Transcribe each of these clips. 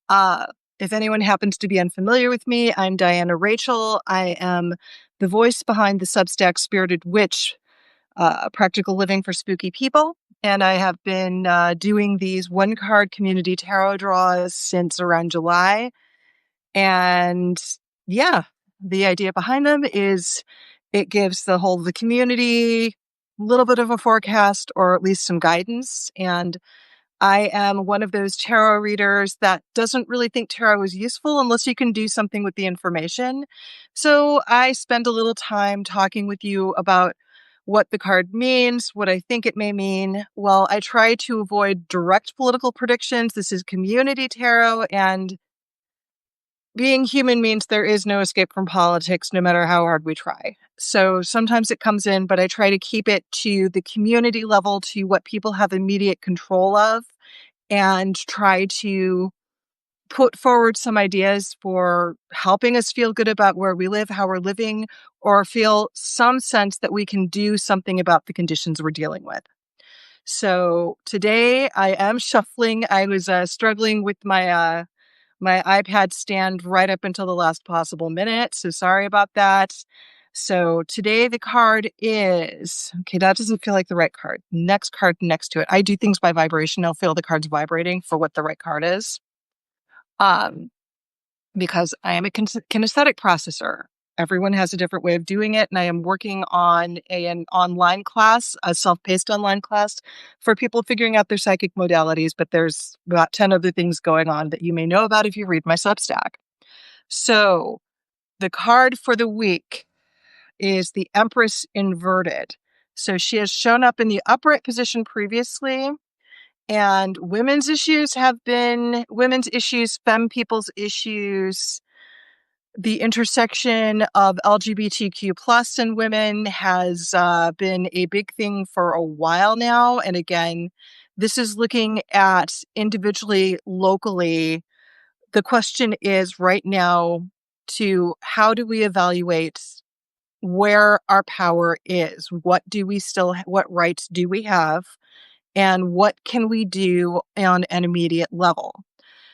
Uh, if anyone happens to be unfamiliar with me, I'm Diana Rachel. I am the voice behind the Substack Spirited Witch, Practical Living for Spooky People. And I have been doing these one-card community tarot draws since around July. And yeah, the idea behind them is it gives the community a little bit of a forecast or at least some guidance. And I am one of those tarot readers that doesn't really think tarot is useful unless you can do something with the information. So I spend a little time talking with you about what the card means, what I think it may mean. Well, I try to avoid direct political predictions. This is community tarot, and being human means there is no escape from politics, no matter how hard we try. So sometimes it comes in, but I try to keep it to the community level, to what people have immediate control of, and try to put forward some ideas for helping us feel good about where we live, how we're living, or feel some sense that we can do something about the conditions we're dealing with. So today I am shuffling. I was struggling with my iPad stand right up until the last possible minute. So sorry about that. So today the card is, okay, that doesn't feel like the right card. Next card next to it. I do things by vibration. I'll feel the cards vibrating for what the right card is. Because I am a kinesthetic processor. Everyone has a different way of doing it. And I am working on an online class, a self-paced online class for people figuring out their psychic modalities. But there's about 10 other things going on that you may know about if you read my Substack. So the card for the week is the Empress inverted. So she has shown up in the upright position previously. And women's issues have been women's issues, femme people's issues. The intersection of LGBTQ plus and women has been a big thing for a while now. And again, this is looking at individually, locally. The question is right now to how do we evaluate where our power is? What rights do we have? And what can we do on an immediate level?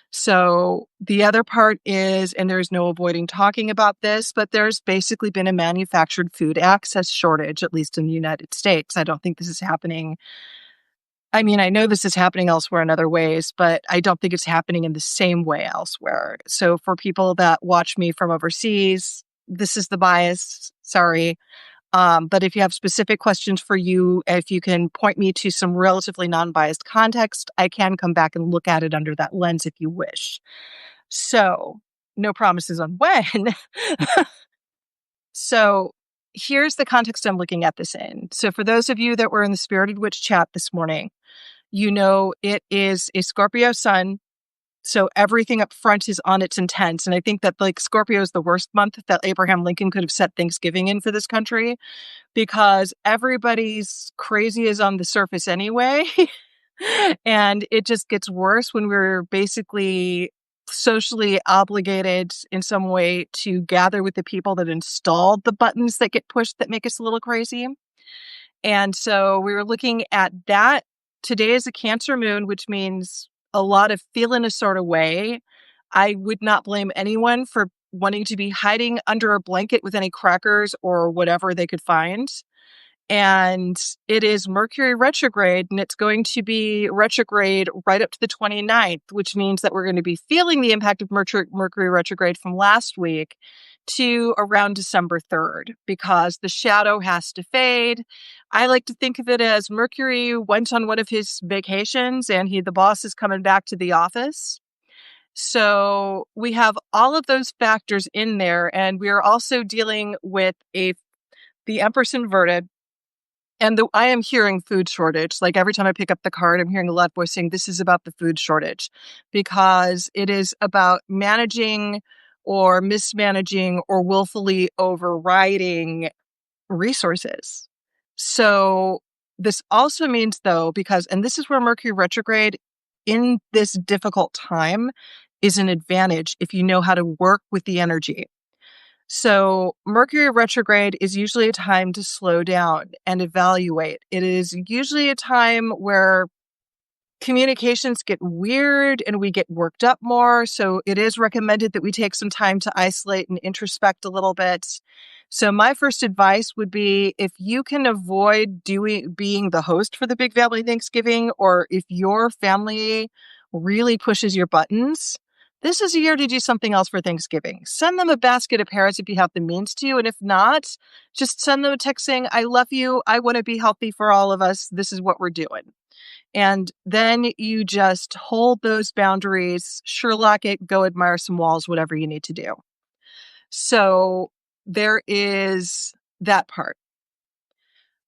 So the other part is, and there's no avoiding talking about this, but there's basically been a manufactured food access shortage, at least in the United States. I don't think this is happening. I mean, I know this is happening elsewhere in other ways, but I don't think it's happening in the same way elsewhere. So for people that watch me from overseas, this is the bias. Sorry. But if you have specific questions for you, if you can point me to some relatively non-biased context, I can come back and look at it under that lens if you wish. So, no promises on when. So, here's the context I'm looking at this in. So, for those of you that were in the Spirited Witch chat this morning, you know it is a Scorpio sun. So everything up front is on its intense. And I think that Scorpio is the worst month that Abraham Lincoln could have set Thanksgiving in for this country, because everybody's crazy is on the surface anyway. And it just gets worse when we're basically socially obligated in some way to gather with the people that installed the buttons that get pushed that make us a little crazy. And so we were looking at that. Today is a Cancer moon, which means a lot of feeling a sort of way. I would not blame anyone for wanting to be hiding under a blanket with any crackers or whatever they could find. And it is Mercury retrograde, and it's going to be retrograde right up to the 29th, which means that we're going to be feeling the impact of Mercury retrograde from last week to around December 3rd, because the shadow has to fade. I like to think of it as Mercury went on one of his vacations and the boss is coming back to the office. So we have all of those factors in there, and we are also dealing with the Empress inverted. And I am hearing food shortage. Like every time I pick up the card, I'm hearing a lot of voice saying this is about the food shortage, because it is about managing or mismanaging or willfully overriding resources. So this also means, though, and this is where Mercury retrograde in this difficult time is an advantage if you know how to work with the energy. So Mercury retrograde is usually a time to slow down and evaluate. It is usually a time where communications get weird and we get worked up more. So it is recommended that we take some time to isolate and introspect a little bit. So my first advice would be, if you can avoid being the host for the big family Thanksgiving, or if your family really pushes your buttons, this is a year to do something else for Thanksgiving. Send them a basket of pears if you have the means to. And if not, just send them a text saying, I love you. I want to be healthy for all of us. This is what we're doing. And then you just hold those boundaries, Sherlock it, go admire some walls, whatever you need to do. So there is that part.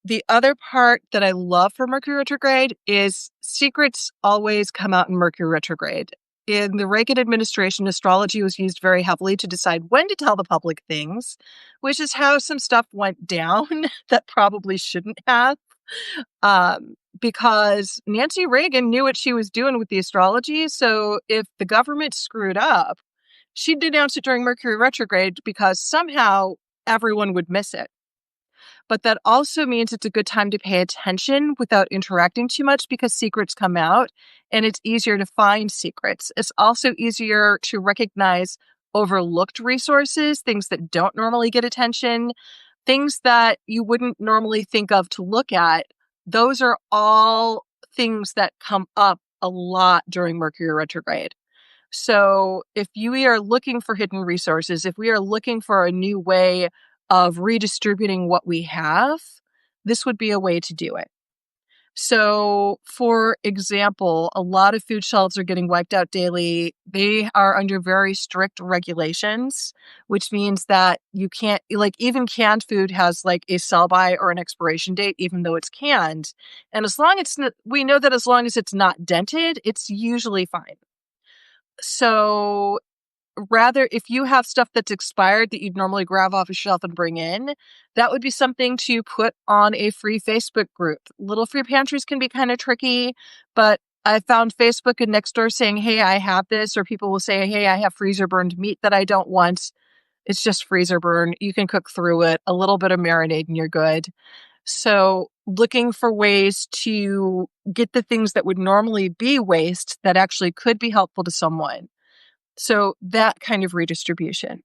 The other part that I love for Mercury retrograde is secrets always come out in Mercury retrograde. In the Reagan administration, astrology was used very heavily to decide when to tell the public things, which is how some stuff went down that probably shouldn't have. Because Nancy Reagan knew what she was doing with the astrology. So if the government screwed up, she'd denounce it during Mercury retrograde because somehow everyone would miss it. But that also means it's a good time to pay attention without interacting too much, because secrets come out and it's easier to find secrets. It's also easier to recognize overlooked resources, things that don't normally get attention, things that you wouldn't normally think of to look at. Those are all things that come up a lot during Mercury retrograde. So if we are looking for hidden resources, if we are looking for a new way of redistributing what we have, this would be a way to do it. So, for example, a lot of food shelves are getting wiped out daily. They are under very strict regulations, which means that you can't, like, even canned food has like a sell by or an expiration date, even though it's canned. And as long as we know that as long as it's not dented, it's usually fine. So rather, if you have stuff that's expired that you'd normally grab off a shelf and bring in, that would be something to put on a free Facebook group. Little free pantries can be kind of tricky, but I found Facebook and Nextdoor saying, hey, I have this, or people will say, hey, I have freezer burned meat that I don't want. It's just freezer burn. You can cook through it, a little bit of marinade and you're good. So looking for ways to get the things that would normally be waste that actually could be helpful to someone. So that kind of redistribution.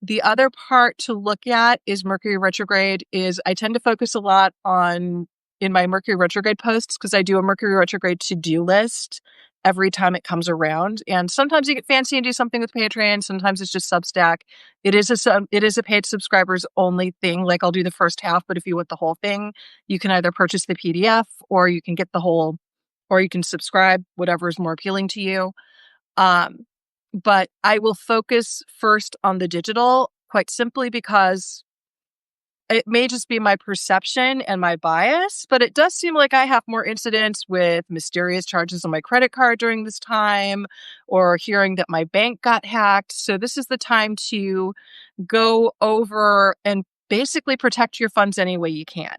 The other part to look at is Mercury retrograde. Is I tend to focus a lot on in my Mercury retrograde posts, because I do a Mercury retrograde to-do list every time it comes around. And sometimes you get fancy and do something with Patreon. Sometimes it's just Substack. It is a paid subscribers only thing. Like, I'll do the first half, but if you want the whole thing, you can either purchase the PDF or you can get the whole, or you can subscribe, whatever is more appealing to you. But I will focus first on the digital, quite simply because it may just be my perception and my bias, but it does seem like I have more incidents with mysterious charges on my credit card during this time, or hearing that my bank got hacked. So this is the time to go over and basically protect your funds any way you can.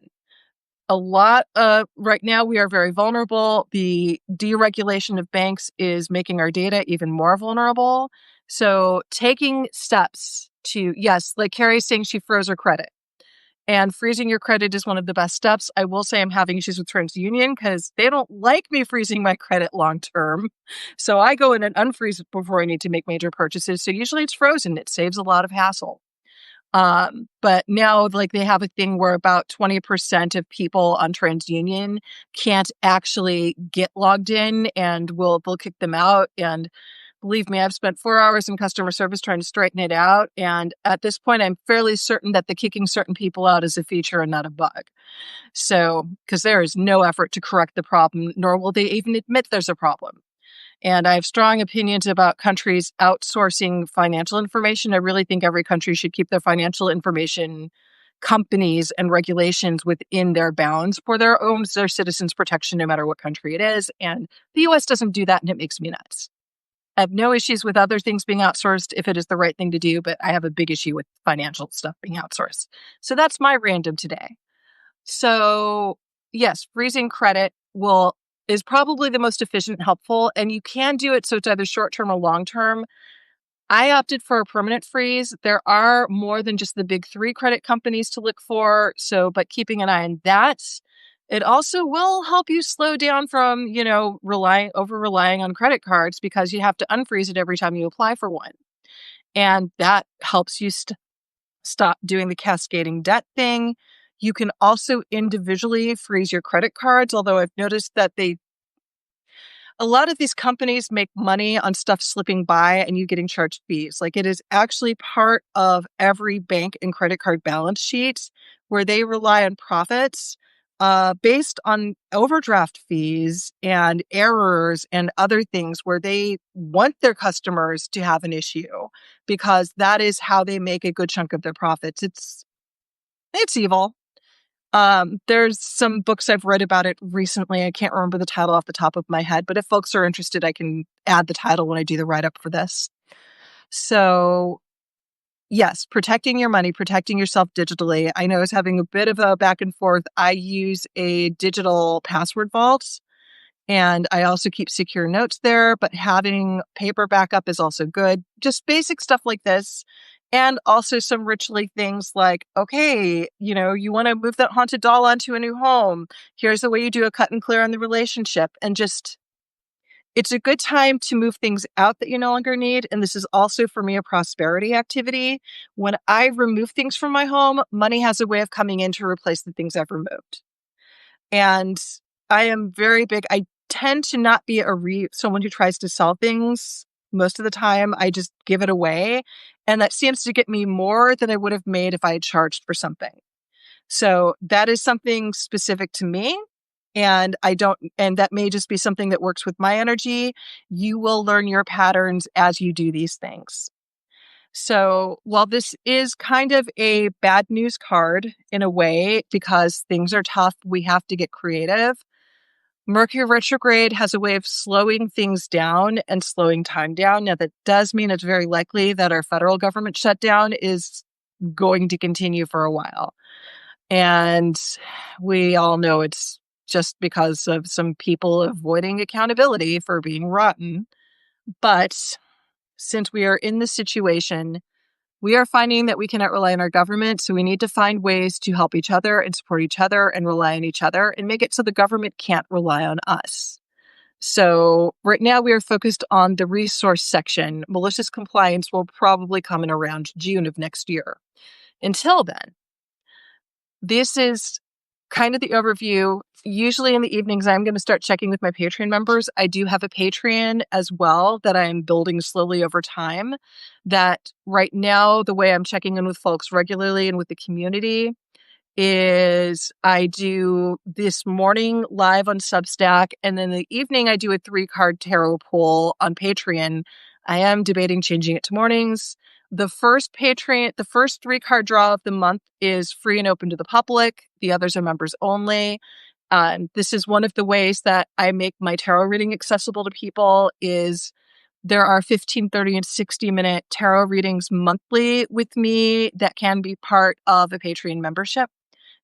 Right now we are very vulnerable. The deregulation of banks is making our data even more vulnerable. So taking steps to, yes, like Carrie's saying, she froze her credit. And freezing your credit is one of the best steps. I will say I'm having issues with TransUnion because they don't like me freezing my credit long term. So I go in and unfreeze it before I need to make major purchases. So usually it's frozen. It saves a lot of hassle. But now, like, they have a thing where about 20% of people on TransUnion can't actually get logged in, and they'll kick them out. And believe me, I've spent 4 hours in customer service trying to straighten it out. And at this point, I'm fairly certain that the kicking certain people out is a feature and not a bug. So, because there is no effort to correct the problem, nor will they even admit there's a problem. And I have strong opinions about countries outsourcing financial information. I really think every country should keep their financial information companies and regulations within their bounds for their citizens' protection, no matter what country it is. And the US doesn't do that, and it makes me nuts. I have no issues with other things being outsourced if it is the right thing to do, but I have a big issue with financial stuff being outsourced. So that's my random today. So yes, freezing credit is probably the most efficient and helpful, and you can do it so it's either short-term or long-term. I opted for a permanent freeze. There are more than just the big three credit companies to look for, but keeping an eye on that. It also will help you slow down from, over relying on credit cards because you have to unfreeze it every time you apply for one. And that helps you stop doing the cascading debt thing. You can also individually freeze your credit cards, although I've noticed that a lot of these companies make money on stuff slipping by and you getting charged fees. Like, it is actually part of every bank and credit card balance sheet where they rely on profits based on overdraft fees and errors and other things where they want their customers to have an issue because that is how they make a good chunk of their profits. It's evil. There's some books I've read about it recently. I can't remember the title off the top of my head, but if folks are interested, I can add the title when I do the write-up for this. So, yes, protecting your money, protecting yourself digitally. I know I was having a bit of a back and forth. I use a digital password vault, and I also keep secure notes there, but having paper backup is also good. Just basic stuff like this. And also some ritually things like, okay, you want to move that haunted doll onto a new home. Here's the way you do a cut and clear on the relationship. And just, it's a good time to move things out that you no longer need. And this is also for me a prosperity activity. When I remove things from my home, money has a way of coming in to replace the things I've removed. And I am very big. I tend to not be someone who tries to sell things. Most of the time, I just give it away. And that seems to get me more than I would have made if I had charged for something. So that is something specific to me. And that may just be something that works with my energy. You will learn your patterns as you do these things. So while this is kind of a bad news card in a way, because things are tough, we have to get creative. Mercury retrograde has a way of slowing things down and slowing time down. Now, that does mean it's very likely that our federal government shutdown is going to continue for a while. And we all know it's just because of some people avoiding accountability for being rotten. But since we are in this situation, we are finding that we cannot rely on our government, so we need to find ways to help each other and support each other and rely on each other and make it so the government can't rely on us. So right now we are focused on the resource section. Malicious compliance will probably come in around June of next year. Until then, this is kind of the overview. Usually in the evenings, I'm going to start checking with my Patreon members. I do have a Patreon as well that I'm building slowly over time. That right now, the way I'm checking in with folks regularly and with the community is I do this morning live on Substack, and then the evening I do a 3-card tarot pool on Patreon. I am debating changing it to mornings. The first 3-card draw of the month is free and open to the public. The others are members only. This is one of the ways that I make my tarot reading accessible to people is there are 15, 30, and 60-minute tarot readings monthly with me that can be part of a Patreon membership.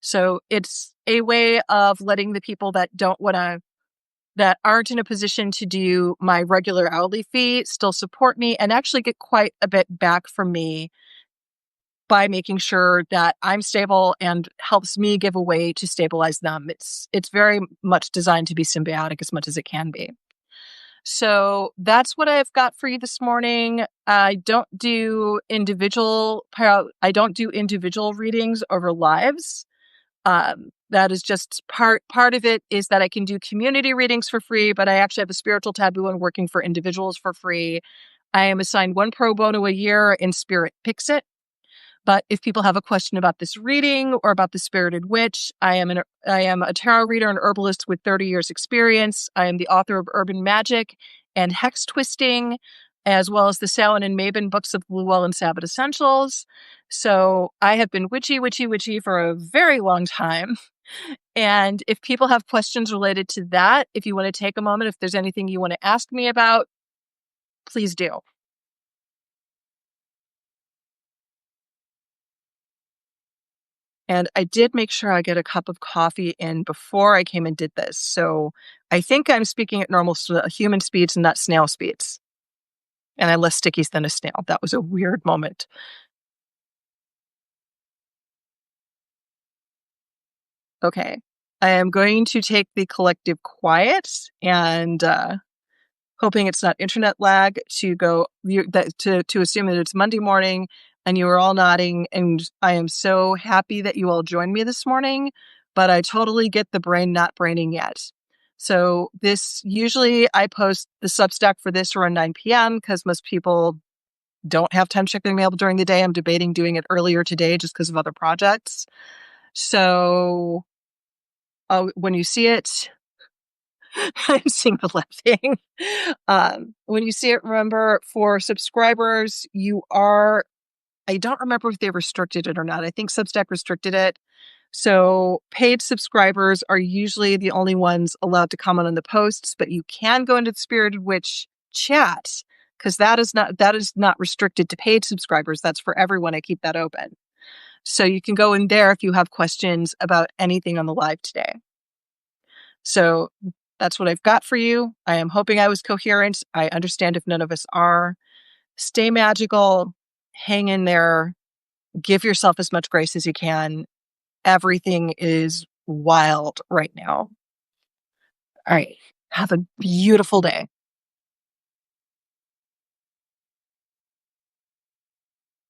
So it's a way of letting the people that aren't in a position to do my regular hourly fee still support me and actually get quite a bit back from me by making sure that I'm stable and helps me give a way to stabilize them. It's very much designed to be symbiotic as much as it can be. So that's what I've got for you this morning. I don't do individual readings over lives. That is just part of it is that I can do community readings for free, but I actually have a spiritual taboo on working for individuals for free. I am assigned one pro bono a year and Spirit picks it. But if people have a question about this reading or about the Spirited Witch, I am a tarot reader and herbalist with 30 years experience. I am the author of Urban Magic and Hex Twisting, as well as the Samhain and Mabon books of Blue Well and Sabbath Essentials. So I have been witchy for a very long time. And if people have questions related to that, if you want to take a moment, if there's anything you want to ask me about, please do. And I did make sure I get a cup of coffee in before I came and did this. So I think I'm speaking at normal human speeds and not snail speeds. And I'm less sticky than a snail. That was a weird moment. Okay. I am going to take the collective quiet and hoping it's not internet lag to assume that it's Monday morning and you are all nodding. And I am so happy that you all joined me this morning, but I totally get the brain not braining yet. So usually I post the Substack for this around 9 p.m. because most people don't have time to check their mail during the day. I'm debating doing it earlier today just because of other projects. So when you see it, I'm seeing the laughing. When you see it, remember for subscribers, I don't remember if they restricted it or not. I think Substack restricted it. So paid subscribers are usually the only ones allowed to comment on the posts, but you can go into the Spirited Witch chat because that is not restricted to paid subscribers. That's for everyone. I keep that open. So you can go in there if you have questions about anything on the live today. So that's what I've got for you. I am hoping I was coherent. I understand if none of us are. Stay magical. Hang in there. Give yourself as much grace as you can. Everything is wild right now. All right. Have a beautiful day.